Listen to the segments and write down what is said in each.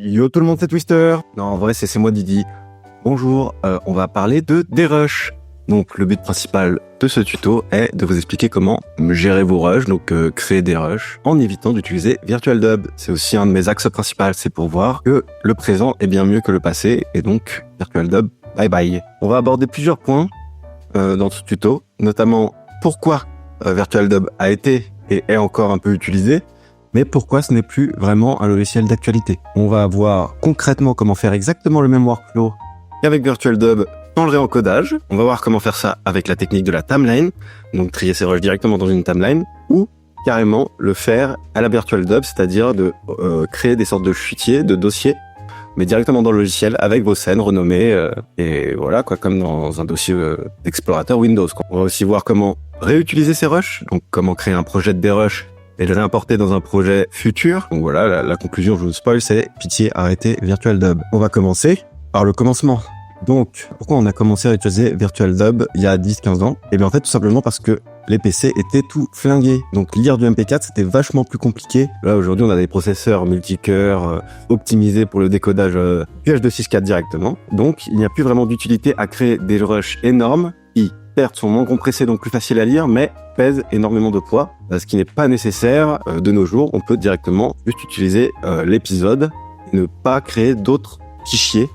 Yo tout le monde, c'est Twister. Non, en vrai, c'est moi Didi. Bonjour, on va parler de Derush. Donc le but principal de ce tuto est de vous expliquer comment gérer vos rushs, donc créer des rushs en évitant d'utiliser VirtualDub. C'est aussi un de mes axes principaux, c'est pour voir que le présent est bien mieux que le passé et donc VirtualDub, bye bye. On va aborder plusieurs points dans ce tuto, notamment pourquoi VirtualDub a été et est encore un peu utilisé, mais pourquoi ce n'est plus vraiment un logiciel d'actualité. On va voir concrètement comment faire exactement le même workflow qu'avec VirtualDub dans le réencodage. On va voir comment faire ça avec la technique de la timeline, donc trier ses rushs directement dans une timeline, ou carrément le faire à la VirtualDub, c'est-à-dire de créer des sortes de fichiers, de dossiers, mais directement dans le logiciel avec vos scènes renommées, et voilà quoi, comme dans un dossier d'explorateur Windows, quoi. On va aussi voir comment réutiliser ces rushs, donc comment créer un projet de derush et le réimporter dans un projet futur. Donc voilà, la conclusion, je vous spoil, c'est pitié, arrêtez VirtualDub. On va commencer par le commencement. Donc, pourquoi on a commencé à utiliser VirtualDub il y a 10-15 ans? Et bien en fait, tout simplement parce que les PC étaient tout flingués. Donc lire du MP4, c'était vachement plus compliqué. Là, aujourd'hui, on a des processeurs multicœurs optimisés pour le décodage du H264 directement. Donc, il n'y a plus vraiment d'utilité à créer des rushs énormes qui, certes, sont moins compressés, donc plus faciles à lire, mais pèsent énormément de poids, ce qui n'est pas nécessaire de nos jours. On peut directement juste utiliser l'épisode et ne pas créer d'autres fichiers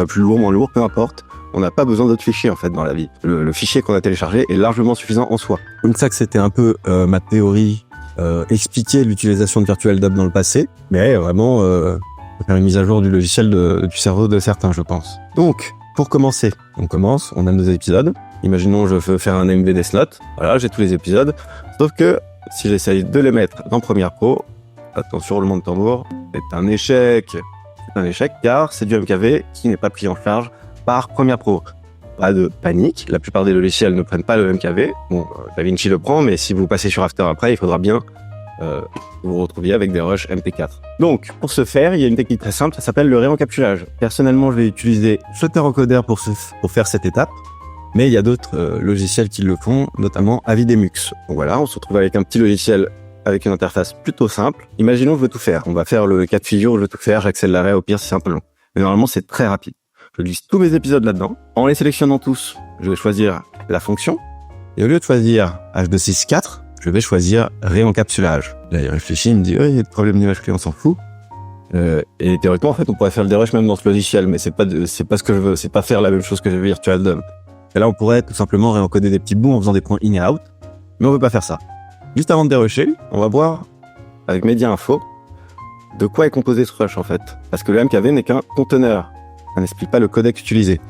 plus lourd, moins lourd, peu importe. On n'a pas besoin d'autres fichiers en fait dans la vie. Le fichier qu'on a téléchargé est largement suffisant en soi. Donc ça, que c'était un peu ma théorie, expliquer l'utilisation de VirtualDub dans le passé, mais vraiment faire une mise à jour du logiciel du cerveau de certains, je pense. Donc, pour commencer, on commence, on a nos épisodes. Imaginons je veux faire un MV Death Note. Voilà, j'ai tous les épisodes. Sauf que si j'essaye de les mettre dans Premiere Pro, attention, roulement de tambour, c'est un échec. C'est un échec car c'est du MKV qui n'est pas pris en charge par Premiere Pro. Pas de panique, la plupart des logiciels ne prennent pas le MKV. Bon, DaVinci le prend, mais si vous passez sur After après, il faudra bien vous vous retrouviez avec des rushs MP4. Donc, pour ce faire, il y a une technique très simple, ça s'appelle le réencapsulage. Personnellement, je vais utiliser Shutterencoder pour faire cette étape, mais il y a d'autres logiciels qui le font, notamment Avidemux. Donc voilà, on se retrouve avec un petit logiciel avec une interface plutôt simple. Imaginons que je veux tout faire. On va faire le cas de figure où je veux tout faire, j'accélérerai au pire si c'est un peu long. Mais normalement, c'est très rapide. Je glisse tous mes épisodes là-dedans. En les sélectionnant tous, je vais choisir la fonction. Et au lieu de choisir H264, je vais choisir réencapsulage. Là, il réfléchit, il me dit, il y a de problème d'image clé, on s'en fout. Et théoriquement, en fait, on pourrait faire le derush même dans ce logiciel, mais c'est pas ce que je veux. C'est pas faire la même chose que VirtualDub. Et là, on pourrait tout simplement réencoder des petits bouts en faisant des points in et out. Mais on veut pas faire ça. Juste avant de derusher, on va voir avec MediaInfo de quoi est composé ce rush en fait. Parce que le MKV n'est qu'un conteneur. Ça n'explique pas le codec utilisé.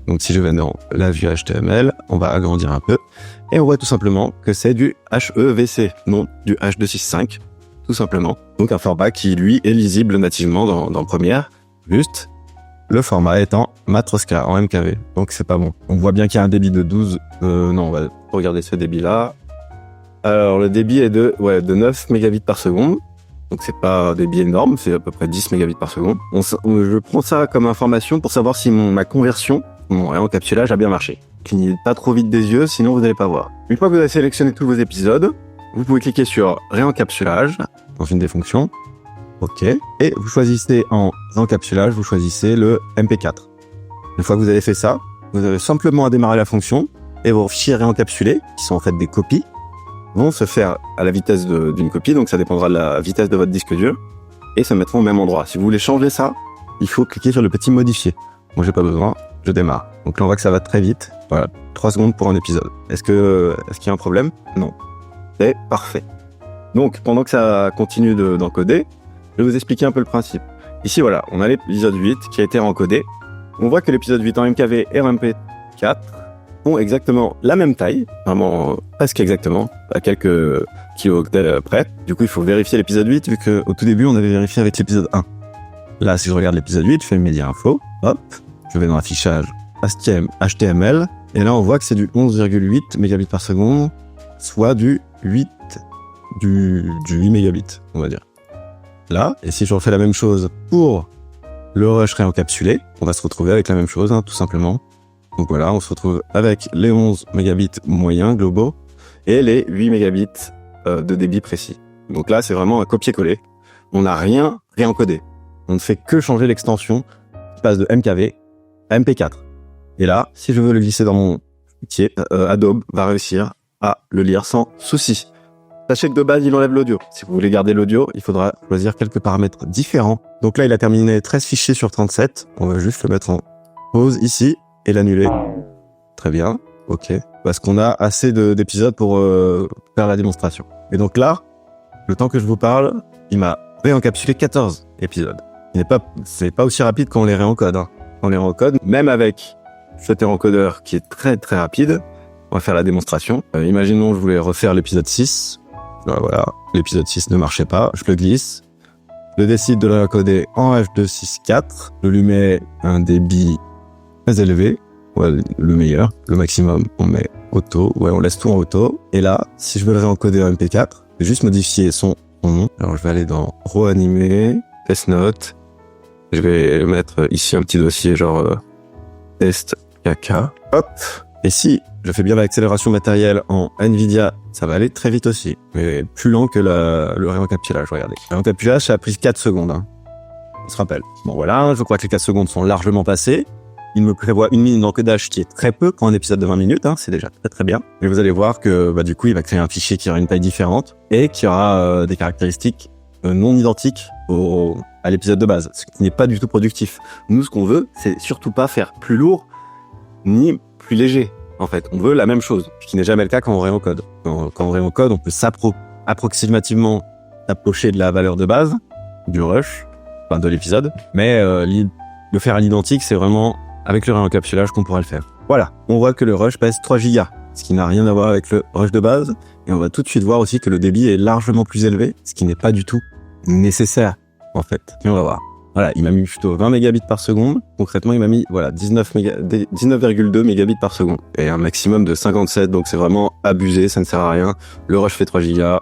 Donc si je vais dans la vue HTML, on va agrandir un peu. Et on voit tout simplement que c'est du HEVC, non du H265, tout simplement. Donc un format qui lui est lisible nativement dans Premiere. Juste le format étant Matroska en MKV. Donc c'est pas bon. On voit bien qu'il y a un débit de 12. Non, on va regarder ce débit là. Alors le débit est de 9 mégabits par seconde, donc c'est pas un débit énorme, c'est à peu près 10 mégabits par seconde. Je prends ça comme information pour savoir si ma conversion, mon réencapsulage a bien marché. Clignez pas trop vite des yeux, sinon vous n'allez pas voir. Une fois que vous avez sélectionné tous vos épisodes, vous pouvez cliquer sur réencapsulage dans une des fonctions, ok, et vous choisissez en encapsulage, vous choisissez le MP4. Une fois que vous avez fait ça, vous avez simplement à démarrer la fonction et vos fichiers réencapsulés, qui sont en fait des copies, vont se faire à la vitesse d'une copie, donc ça dépendra de la vitesse de votre disque dur, et se mettront au même endroit. Si vous voulez changer ça, il faut cliquer sur le petit modifier. Moi j'ai pas besoin, je démarre. Donc là on voit que ça va très vite. Voilà, 3 secondes pour un épisode. Est-ce qu'il y a un problème? Non. C'est parfait. Donc pendant que ça continue d'encoder, je vais vous expliquer un peu le principe. Ici voilà, on a l'épisode 8 qui a été encodé. On voit que l'épisode 8 en MKV et en MP4 ont exactement la même taille, vraiment presque exactement, à quelques kilooctets près. Du coup, il faut vérifier l'épisode 8, vu qu'au tout début, on avait vérifié avec l'épisode 1. Là, si je regarde l'épisode 8, je fais MediaInfo, hop, je vais dans l'affichage HTML, et là, on voit que c'est du 11,8 mégabits par seconde, soit du 8 mégabits, on va dire. Là, et si je refais la même chose pour le rush réencapsulé, on va se retrouver avec la même chose, tout simplement. Donc voilà, on se retrouve avec les 11 mégabits moyens globaux et les 8 mégabits de débit précis. Donc là, c'est vraiment un copier-coller. On n'a rien réencodé. on ne fait que changer l'extension qui passe de MKV à MP4. Et là, si je veux le glisser dans mon fichier, Adobe va réussir à le lire sans souci. Sachez que de base, il enlève l'audio. Si vous voulez garder l'audio, il faudra choisir quelques paramètres différents. Donc là, il a terminé 13 fichiers sur 37. On va juste le mettre en pause ici et l'annuler. Très bien. Ok. Parce qu'on a assez d'épisodes pour faire la démonstration. Et donc là, le temps que je vous parle, il m'a réencapsulé 14 épisodes. C'est pas aussi rapide quand on les réencode. Quand on les réencode, même avec cet encodeur qui est très très rapide, on va faire la démonstration. Imaginons je voulais refaire l'épisode 6. Voilà, l'épisode 6 ne marchait pas. Je le glisse. Je décide de le encoder en H264. Je lui mets un débit très élevé. Ouais, le meilleur, le maximum, on met auto. Ouais, on laisse tout en auto. Et là, si je veux le réencoder en MP4, je vais juste modifier son nom. Alors, je vais aller dans Reanimer, Test Note. Je vais mettre ici un petit dossier genre test caca. Hop. Et si je fais bien l'accélération matérielle en NVIDIA, ça va aller très vite aussi. Mais plus lent que le réencapsulage, regardez. Le réencapsulage, ça a pris 4 secondes. On se rappelle. Bon voilà, je crois que les 4 secondes sont largement passées. Il me prévoit une minute d'encodage qui est très peu pour un épisode de 20 minutes, c'est déjà très très bien. Et vous allez voir que du coup, il va créer un fichier qui aura une taille différente et qui aura des caractéristiques non identiques à l'épisode de base, ce qui n'est pas du tout productif. Nous, ce qu'on veut, c'est surtout pas faire plus lourd ni plus léger. En fait, on veut la même chose, ce qui n'est jamais le cas quand on réencode. Quand on réencode, on peut approximativement s'approcher de la valeur de base du rush, enfin de l'épisode, mais le faire à l'identique, c'est vraiment avec le réencapsulage qu'on pourra le faire. Voilà, on voit que le rush pèse 3 Go, ce qui n'a rien à voir avec le rush de base, et on va tout de suite voir aussi que le débit est largement plus élevé, ce qui n'est pas du tout nécessaire, en fait. Et on va voir. Voilà, il m'a mis plutôt 20 mégabits par seconde. Concrètement, il m'a mis 19,2 mégabits par seconde. Et un maximum de 57, donc c'est vraiment abusé, ça ne sert à rien. Le rush fait 3 Go,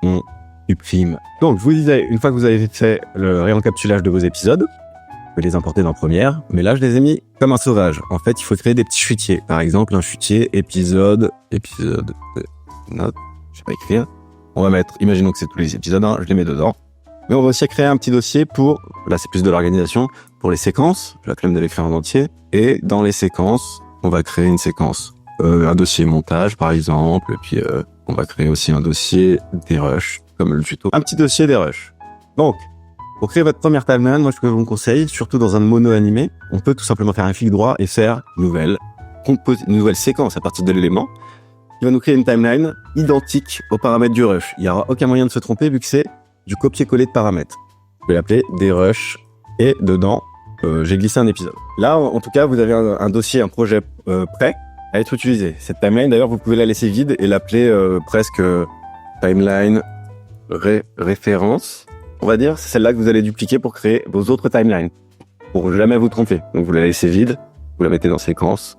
on supprime. Donc, je vous disais, une fois que vous avez fait le réencapsulage de vos épisodes, vous pouvez les importer dans Premiere, mais là, je les ai mis comme un sauvage. En fait, il faut créer des petits chutiers. Par exemple, un chutier épisode, note, je sais pas écrire. On va mettre, imaginons que c'est tous les épisodes, je les mets dedans. Mais on va aussi créer un petit dossier pour, là c'est plus de l'organisation, pour les séquences, je la flemme de l'écrire en entier, et dans les séquences, on va créer une séquence, un dossier montage par exemple, et puis on va créer aussi un dossier des rushs, comme le tuto. Un petit dossier des rushs. Donc, pour créer votre première timeline, moi ce que je vous conseille, surtout dans un mono animé, on peut tout simplement faire un clic droit et faire une nouvelle séquence à partir de l'élément, qui va nous créer une timeline identique aux paramètres du rush. Il n'y aura aucun moyen de se tromper vu que c'est du copier-coller de paramètres. Je vais l'appeler des rushs et dedans, j'ai glissé un épisode. Là, en tout cas, vous avez un dossier, un projet prêt à être utilisé. Cette timeline, d'ailleurs, vous pouvez la laisser vide et l'appeler presque timeline référence. On va dire, c'est celle-là que vous allez dupliquer pour créer vos autres timelines, pour jamais vous tromper. Donc, vous la laissez vide, vous la mettez dans séquence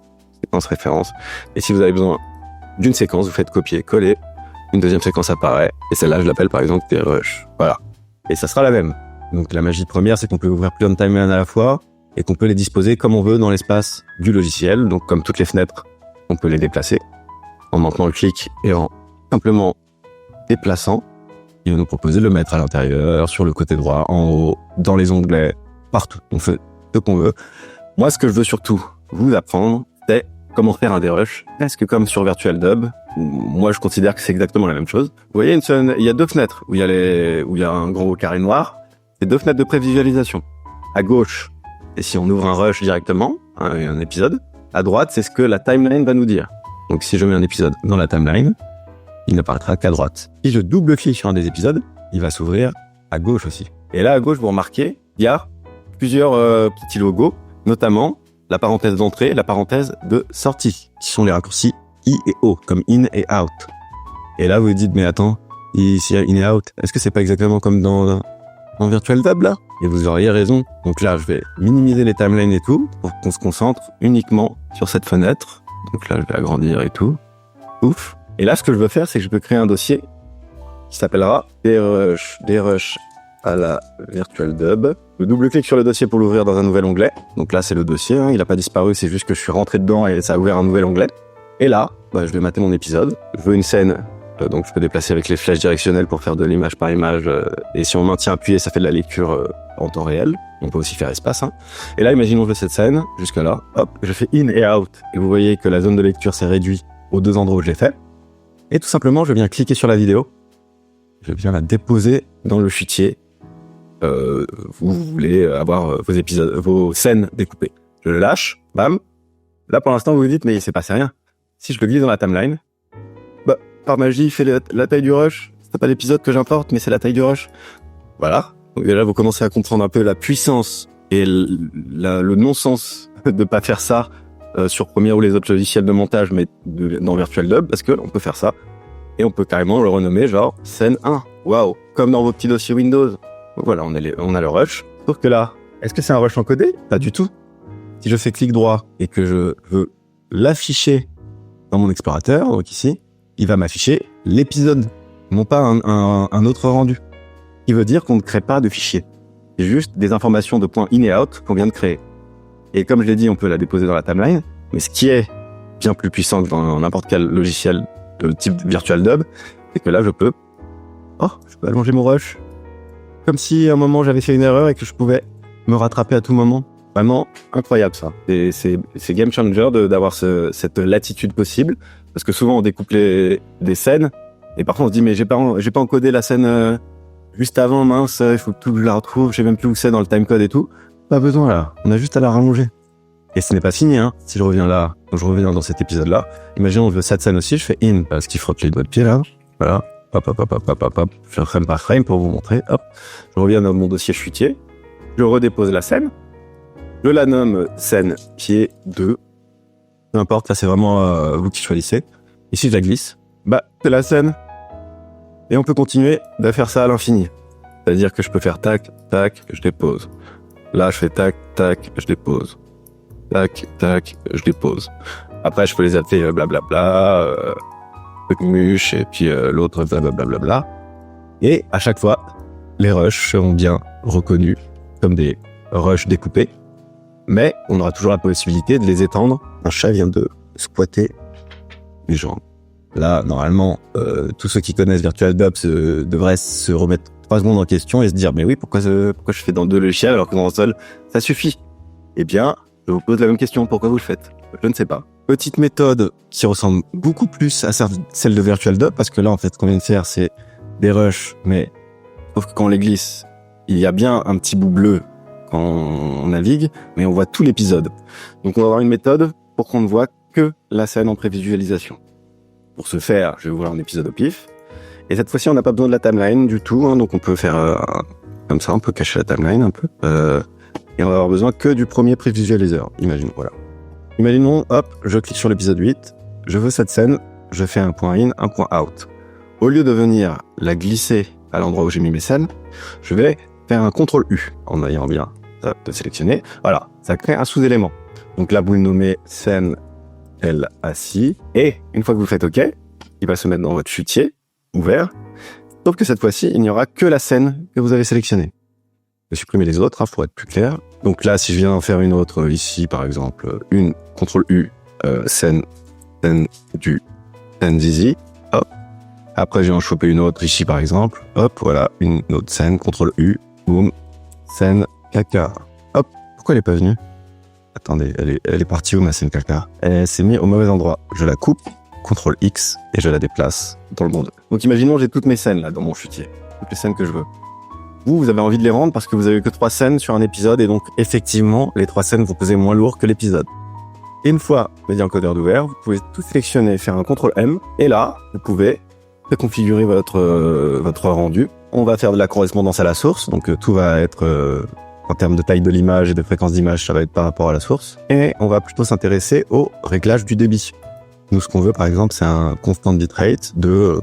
référence. Et si vous avez besoin d'une séquence, vous faites copier-coller. Une deuxième séquence apparaît, et celle-là, je l'appelle par exemple des rushs. Voilà. Et ça sera la même. Donc la magie première, c'est qu'on peut ouvrir plusieurs timelines à la fois, et qu'on peut les disposer comme on veut dans l'espace du logiciel. Donc comme toutes les fenêtres, on peut les déplacer, en maintenant le clic et en simplement déplaçant. Il va nous proposer de le mettre à l'intérieur, sur le côté droit, en haut, dans les onglets, partout. On fait ce qu'on veut. Moi, ce que je veux surtout vous apprendre, c'est comment faire un dérush, presque comme sur VirtualDub. Moi, je considère que c'est exactement la même chose. Vous voyez, il y a deux fenêtres où il y a un gros carré noir. C'est deux fenêtres de prévisualisation. À gauche, et si on ouvre un rush directement, un épisode. À droite, c'est ce que la timeline va nous dire. Donc, si je mets un épisode dans la timeline, il n'apparaîtra qu'à droite. Si je double-clique sur un des épisodes, il va s'ouvrir à gauche aussi. Et là, à gauche, vous remarquez, il y a plusieurs petits logos, notamment la parenthèse d'entrée et la parenthèse de sortie, qui sont les raccourcis I et O, comme in et out. Et là, vous vous dites, mais attends, ici, in et out, est-ce que c'est pas exactement comme dans VirtualDub, là? Et vous auriez raison. Donc là, je vais minimiser les timelines et tout, pour qu'on se concentre uniquement sur cette fenêtre. Donc là, je vais agrandir et tout. Ouf. Et là, ce que je veux faire, c'est que je peux créer un dossier qui s'appellera des rushs à la VirtualDub. Je double-clique sur le dossier pour l'ouvrir dans un nouvel onglet. Donc là, c'est le dossier, il n'a pas disparu, c'est juste que je suis rentré dedans et ça a ouvert un nouvel onglet. Et là, je vais mater mon épisode. Je veux une scène Donc je peux déplacer avec les flèches directionnelles pour faire de l'image par image. Et si on maintient appuyé, ça fait de la lecture en temps réel. On peut aussi faire espace. Et là, imaginons je fais cette scène, jusque là, hop, je fais in et out. Et vous voyez que la zone de lecture s'est réduite aux 2 endroits où je l'ai fait. Et tout simplement, je viens cliquer sur la vidéo. Je viens la déposer dans le fichier. Vous voulez avoir vos épisodes, vos scènes découpées. Je le lâche, bam. Là, pour l'instant, vous vous dites, mais il s'est passé rien. Si je le glisse dans la timeline, par magie, il fait la taille du rush. C'est pas l'épisode que j'importe, mais c'est la taille du rush. Voilà. Donc déjà, vous commencez à comprendre un peu la puissance et le non-sens de pas faire ça sur Premiere ou les autres logiciels de montage, mais dans Virtual Dub, parce que on peut faire ça. Et on peut carrément le renommer genre scène 1. Waouh. Comme dans vos petits dossiers Windows. Donc voilà, on a le rush. Sauf que là, est-ce que c'est un rush encodé? Pas du tout. Si je fais clic droit et que je veux l'afficher dans mon explorateur, donc ici, il va m'afficher l'épisode, non pas un autre rendu. Ce qui veut dire qu'on ne crée pas de fichier. C'est juste des informations de points in et out qu'on vient de créer. Et comme je l'ai dit, on peut la déposer dans la timeline, mais ce qui est bien plus puissant que dans n'importe quel logiciel de type Virtual Dub, c'est que là, je peux allonger mon rush. Comme si à un moment j'avais fait une erreur et que je pouvais me rattraper à tout moment. Vraiment incroyable ça. C'est game changer d'avoir cette latitude possible, parce que souvent on découpe des scènes et parfois on se dit mais j'ai pas encodé la scène juste avant, mince, il faut que je la retrouve, je sais même plus où c'est dans le timecode et tout. Pas besoin là, on a juste à la rallonger. Et ce n'est pas fini, si je reviens là, je reviens dans cet épisode là, imaginons je veux cette scène aussi, je fais in, parce qu'il frotte les doigts de pied là, voilà. Hop, je fais frame par frame pour vous montrer. Hop, je reviens dans mon dossier chuitier, je redépose la scène, je la nomme scène pied 2. Peu importe, là c'est vraiment vous qui choisissez. Ici je la glisse, c'est la scène. Et on peut continuer de faire ça à l'infini. C'est-à-dire que je peux faire tac, tac, je dépose. Là je fais tac, tac, je dépose. Tac, tac, je dépose. Après je peux les appeler blablabla. Muche et puis l'autre blablabla. Et à chaque fois, les rushs seront bien reconnus comme des rushs découpés, mais on aura toujours la possibilité de les étendre. Un chat vient de squatter les jambes. Là, normalement, tous ceux qui connaissent Virtual Dub devraient se remettre 3 secondes en question et se dire mais oui, pourquoi je fais dans 2 logiciels alors que dans un seul, ça suffit. Eh bien, je vous pose la même question, pourquoi vous le faites? Je ne sais pas. Petite méthode qui ressemble beaucoup plus à celle de Virtual Dub, parce que là, en fait, ce qu'on vient de faire, c'est des rushs, mais sauf que quand on les glisse, il y a bien un petit bout bleu quand on navigue, mais on voit tout l'épisode. Donc, on va avoir une méthode pour qu'on ne voit que la scène en prévisualisation. Pour ce faire, je vais ouvrir un épisode au pif. Et cette fois-ci, on n'a pas besoin de la timeline du tout, donc on peut faire comme ça, on peut cacher la timeline un peu. Et on va avoir besoin que du premier prévisualiseur. Imaginons, hop, je clique sur l'épisode 8, je veux cette scène, je fais un point in, un point out. Au lieu de venir la glisser à l'endroit où j'ai mis mes scènes, je vais faire un CTRL U en ayant bien ça de sélectionner. Voilà, ça crée un sous-élément. Donc là, vous le nommez scène LAC. Et une fois que vous faites OK, il va se mettre dans votre chutier ouvert. Sauf que cette fois-ci, il n'y aura que la scène que vous avez sélectionnée. Je vais supprimer les autres pour être plus clair. Donc là, si je viens en faire une autre ici, par exemple, une CTRL U, scène Zizi, hop. Après, je vais en choper une autre ici, par exemple, hop, voilà, une autre scène, CTRL U, boum, scène caca, hop. Pourquoi elle est pas venue? Attendez, elle est partie où ma scène caca? Elle s'est mise au mauvais endroit. Je la coupe, CTRL X, et je la déplace dans le monde. Donc imaginons, j'ai toutes mes scènes là dans mon chutier, toutes les scènes que je veux. Vous avez envie de les rendre parce que vous avez que 3 scènes sur un épisode et donc effectivement les 3 scènes vont peser moins lourd que l'épisode. Et une fois MediaEncoder ouvert, vous pouvez tout sélectionner, faire un CTRL M et là vous pouvez préconfigurer votre rendu. On va faire de la correspondance à la source, donc tout va être en termes de taille de l'image et de fréquence d'image, ça va être par rapport à la source. Et on va plutôt s'intéresser au réglage du débit. Nous ce qu'on veut par exemple c'est un constant bitrate de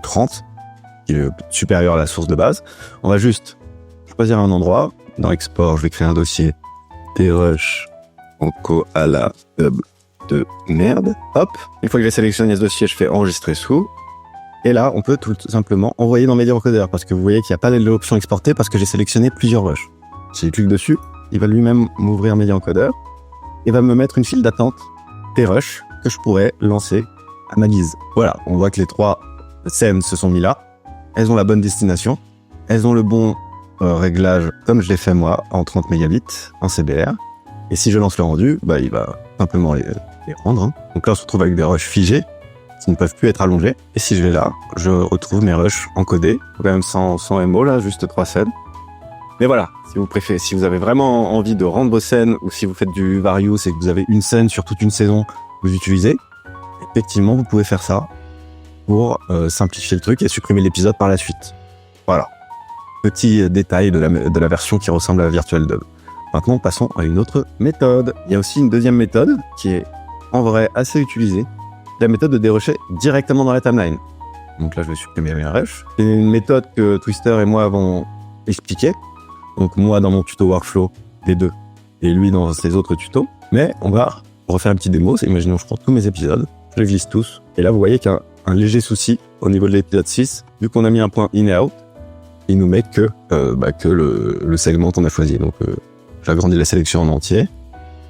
30. Qui est supérieur à la source de base. On va juste choisir un endroit. Dans Export, je vais créer un dossier DRush en koala hub de merde. Hop. Une fois que j'ai sélectionné ce dossier, je fais enregistrer sous. Et là, on peut tout simplement envoyer dans MediaEncoder parce que vous voyez qu'il n'y a pas l'option exporter parce que j'ai sélectionné plusieurs rushs. Si je clique dessus, il va lui-même m'ouvrir MediaEncoder et va me mettre une file d'attente des rushs que je pourrais lancer à ma guise. Voilà, on voit que les 3 scènes se sont mis là, elles ont la bonne destination, elles ont le bon réglage, comme je l'ai fait moi, en 30 mégabits, en CBR. Et si je lance le rendu, il va simplement les rendre. Donc là, on se retrouve avec des rushs figés, qui ne peuvent plus être allongés. Et si je vais là, je retrouve mes rushs encodés, quand même sans MO, là, juste 3 scènes. Mais voilà, si vous préférez, si vous avez vraiment envie de rendre vos scènes, ou si vous faites du various et que vous avez une scène sur toute une saison que vous utilisez, effectivement, vous pouvez faire ça pour simplifier le truc et supprimer l'épisode par la suite. Voilà. Petit détail de la version qui ressemble à Virtual Dub. Maintenant, passons à une autre méthode. Il y a aussi une deuxième méthode qui est en vrai assez utilisée. La méthode de dérusher directement dans la timeline. Donc là, je vais supprimer mes rushs. C'est une méthode que Twister et moi avons expliquée. Donc moi dans mon tuto workflow des deux et lui dans ses autres tutos. Mais on va refaire un petit démo. Imaginons je prends tous mes épisodes, je les glisse tous. Et là, vous voyez qu'il y a un léger souci au niveau de l'épisode 6. Vu qu'on a mis un point in et out, il nous met que le segment qu'on a choisi. Donc j'agrandis la sélection en entier.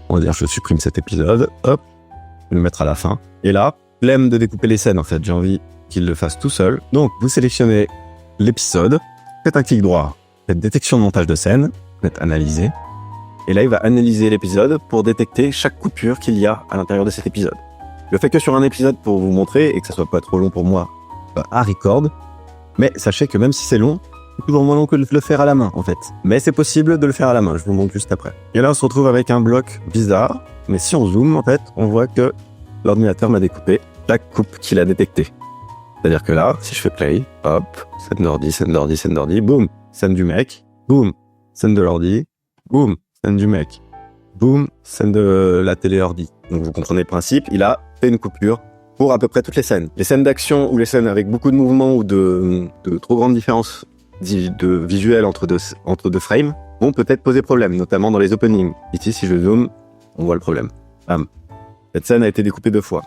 On va dire je supprime cet épisode. Hop, je vais le mettre à la fin. Et là, flemme de découper les scènes en fait. J'ai envie qu'il le fasse tout seul. Donc vous sélectionnez l'épisode, faites un clic droit, faites détection de montage de scène, faites analyser. Et là, il va analyser l'épisode pour détecter chaque coupure qu'il y a à l'intérieur de cet épisode. Je le fais que sur un épisode pour vous montrer et que ça soit pas trop long pour moi à record. Mais sachez que même si c'est long, c'est toujours moins long que de le faire à la main, en fait. Mais c'est possible de le faire à la main, je vous montre juste après. Et là, on se retrouve avec un bloc bizarre. Mais si on zoome, en fait, on voit que l'ordinateur m'a découpé chaque coupe qu'il a détectée. C'est-à-dire que là, si je fais play, hop, scène d'ordi, scène d'ordi, scène d'ordi, boum, scène du mec, boum, scène de l'ordi, boum, scène du mec, boum, scène de la télé ordi. Donc vous comprenez le principe, il a fait une coupure pour à peu près toutes les scènes. Les scènes d'action ou les scènes avec beaucoup de mouvements ou de trop grandes différences de visuels entre deux frames vont peut-être poser problème, notamment dans les openings. Ici, si je zoome, on voit le problème. Bam. Cette scène a été découpée 2 fois.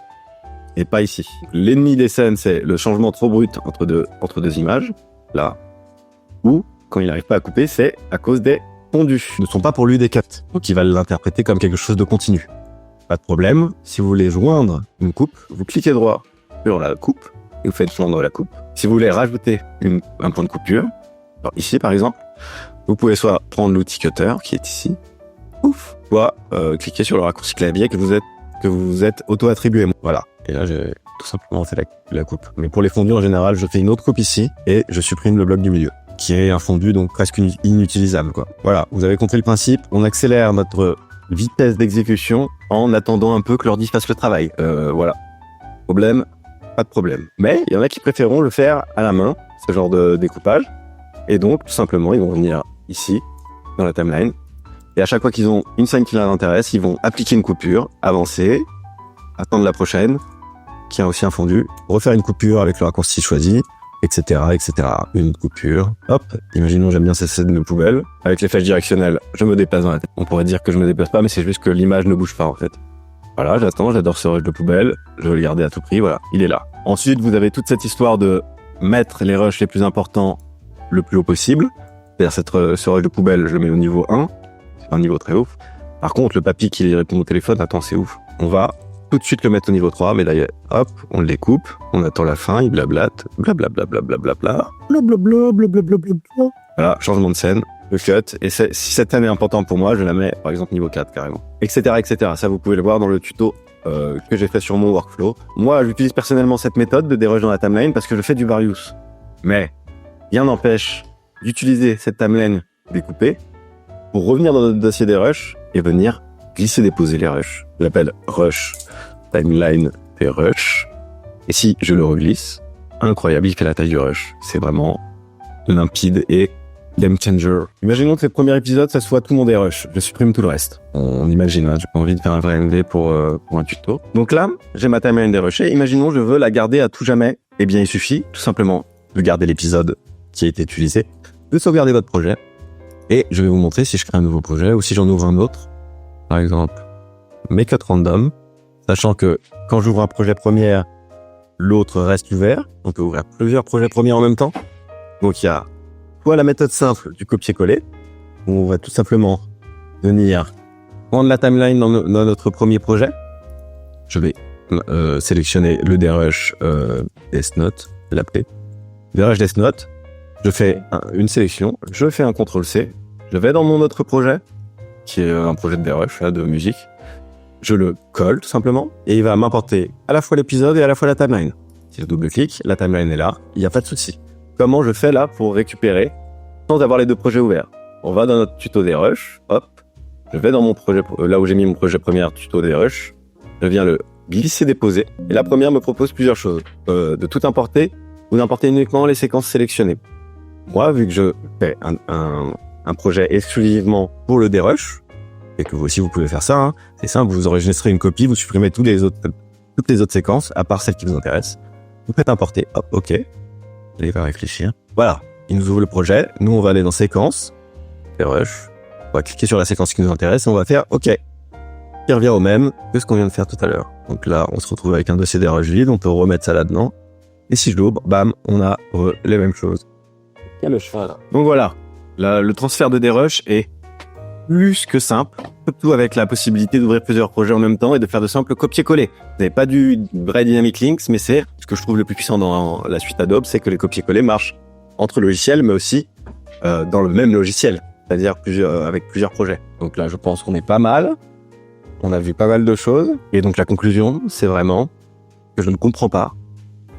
Et pas ici. L'ennemi des scènes, c'est le changement trop brut entre deux images, là, ou, quand il n'arrive pas à couper, c'est à cause des fondus. Ce ne sont pas pour lui des cuts, donc il va l'interpréter comme quelque chose de continu. Pas de problème, si vous voulez joindre une coupe, vous cliquez droit sur la coupe, et vous faites joindre la coupe. Si vous voulez rajouter un point de coupure, alors ici par exemple, vous pouvez soit prendre l'outil cutter, qui est ici, soit cliquer sur le raccourci clavier que vous êtes auto-attribué. Voilà. Et là, j'ai tout simplement fait la coupe. Mais pour les fondus, en général, je fais une autre coupe ici et je supprime le bloc du milieu, qui est un fondu donc presque inutilisable, quoi. Voilà, vous avez compris le principe. On accélère notre vitesse d'exécution en attendant un peu que l'ordi fasse le travail. Voilà. Problème, pas de problème. Mais il y en a qui préféreront le faire à la main, ce genre de découpage. Et donc, tout simplement, ils vont venir ici, dans la timeline. Et à chaque fois qu'ils ont une scène qui leur intéresse, ils vont appliquer une coupure, avancer, attendre la prochaine, qui a aussi un fondu, refaire une coupure avec le raccourci choisi, etc., etc. Une coupure. Hop, imaginons j'aime bien cette scène de poubelle. Avec les flèches directionnelles, je me déplace dans la tête. On pourrait dire que je me déplace pas, mais c'est juste que l'image ne bouge pas, en fait. Voilà, j'attends, j'adore ce rush de poubelle. Je veux le garder à tout prix, voilà, il est là. Ensuite, vous avez toute cette histoire de mettre les rushs les plus importants le plus haut possible. C'est-à-dire ce rush de poubelle, je le mets au niveau 1. C'est un niveau très ouf. Par contre, le papy qui répond au téléphone, attends, c'est ouf. On va tout de suite le mettre au niveau 3, mais là, hop, on le découpe, on attend la fin, il blablate, blablabla, blablabla, blablabla, blablabla. Voilà, changement de scène, le cut, et si cette scène est importante pour moi, je la mets, par exemple, niveau 4, carrément. Etc., etc. Ça, vous pouvez le voir dans le tuto que j'ai fait sur mon workflow. Moi, j'utilise personnellement cette méthode de dérush dans la timeline parce que je fais du various. Mais, rien n'empêche d'utiliser cette timeline découpée pour revenir dans notre dossier des rushs et venir glisser déposer les rushs. Je l'appelle rush timeline des rushs. Et si je le reglisse, incroyable, il fait la taille du rush. C'est vraiment limpide et game changer. Imaginons que ce premier épisode, ça soit tout mon dérush. Je supprime tout le reste. On imagine, hein, j'ai pas envie de faire un vrai MV pour un tuto. Donc là, j'ai ma timeline dérushée. Imaginons je veux la garder à tout jamais. Eh bien, il suffit tout simplement de garder l'épisode qui a été utilisé, de sauvegarder votre projet. Et je vais vous montrer si je crée un nouveau projet ou si j'en ouvre un autre. Par exemple, Make It Random, sachant que quand j'ouvre un projet premier, l'autre reste ouvert. On peut ouvrir plusieurs projets premiers en même temps. Donc il y a soit la méthode simple du copier-coller, où on va tout simplement venir prendre la timeline dans notre premier projet. Je vais sélectionner le dérush Death Note. l'appeler. Là, je laisse note, je fais une sélection, je fais un CTRL-C, je vais dans mon autre projet, qui est un projet de DRush, de musique, je le colle tout simplement, et il va m'importer à la fois l'épisode et à la fois la timeline. Si je double-clique, la timeline est là, il n'y a pas de souci. Comment je fais là pour récupérer sans avoir les deux projets ouverts? On va dans notre tuto DRush, hop, je vais dans mon projet, là où j'ai mis mon projet premier tuto DRush, je viens le glisser-déposer, et la première me propose plusieurs choses, de tout importer ou d'importer uniquement les séquences sélectionnées. Moi, vu que je fais un projet exclusivement pour le DRush, et que vous aussi vous pouvez faire ça, hein, c'est simple, vous enregistrez une copie, vous supprimez toutes les autres séquences, à part celles qui vous intéressent, vous faites importer, hop, ok, allez, va réfléchir. Voilà, il nous ouvre le projet, nous on va aller dans séquence, DRush, on va cliquer sur la séquence qui nous intéresse et on va faire OK, qui revient au même que ce qu'on vient de faire tout à l'heure. Donc là, on se retrouve avec un dossier DRush vide, on peut remettre ça là-dedans, et si je l'ouvre, bam, on a les mêmes choses. Il y a le cheval là. Donc voilà, le transfert de DRush est plus que simple, surtout avec la possibilité d'ouvrir plusieurs projets en même temps et de faire de simples copier-coller. Vous n'avez pas du vrai Dynamic Links, mais c'est ce que je trouve le plus puissant dans la suite Adobe, c'est que les copier-coller marchent entre logiciels, mais aussi dans le même logiciel, c'est-à-dire avec plusieurs projets. Donc là, je pense qu'on est pas mal. On a vu pas mal de choses. Et donc la conclusion, c'est vraiment que je ne comprends pas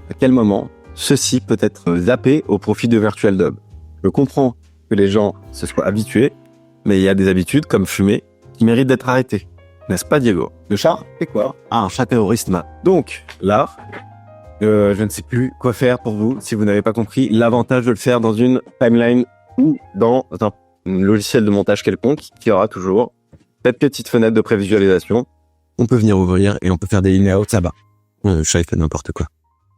à quel moment ceci peut être zappé au profit de VirtualDub. Je comprends que les gens se soient habitués, mais il y a des habitudes, comme fumer, qui méritent d'être arrêtées. N'est-ce pas, Diego? Le chat, c'est quoi? Ah, un chat terroriste, Donc, là, je ne sais plus quoi faire pour vous, si vous n'avez pas compris l'avantage de le faire dans une timeline ou dans un logiciel de montage quelconque, qui aura toujours cette petite fenêtre de prévisualisation. On peut venir ouvrir et on peut faire des layouts là-bas. Le chat, il fait n'importe quoi.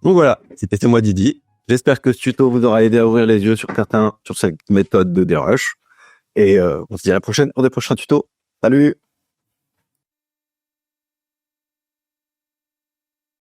Donc voilà, c'était moi Didi. J'espère que ce tuto vous aura aidé à ouvrir les yeux sur cette méthode de DRush. Et on se dit à la prochaine pour des prochains tutos. Salut!